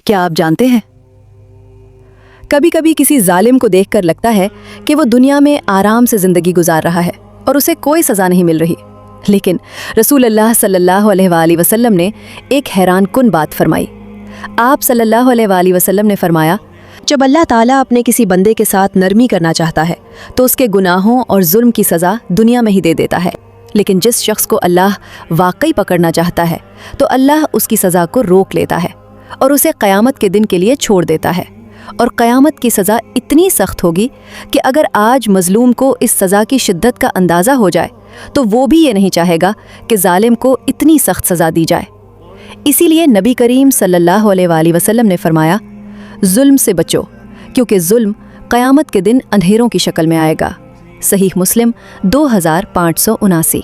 क्या आप जानते हैं, कभी कभी किसी जालिम को देखकर लगता है कि वो दुनिया में आराम से जिंदगी गुजार रहा है और उसे कोई सज़ा नहीं मिल रही, लेकिन रसूल अल्लाह सल्लल्लाहु अलैहि वसल्लम ने एक हैरानकुन बात फरमाई। आप सल्लल्लाहु अलैहि वसल्लम ने फरमाया, जब अल्लाह ताला अपने किसी बंदे के साथ नरमी करना चाहता है तो उसके गुनाहों और जुल्म की सज़ा दुनिया में ही दे देता है, लेकिन जिस शख्स को अल्लाह वाकई पकड़ना चाहता है तो अल्लाह उसकी सज़ा को रोक लेता है और उसे क़यामत के दिन के लिए छोड़ देता है। और क़यामत की सज़ा इतनी सख्त होगी कि अगर आज मज़लूम को इस सज़ा की शिद्दत का अंदाज़ा हो जाए तो वो भी ये नहीं चाहेगा कि जालिम को इतनी सख्त सज़ा दी जाए। इसीलिए नबी करीम सल्लल्लाहु अलैहि वसल्लम ने फरमाया, जुल्म से बचो, क्योंकि जुल्म क़यामत के दिन अंधेरों की शक्ल में आएगा। सहीह मुस्लिम 2579।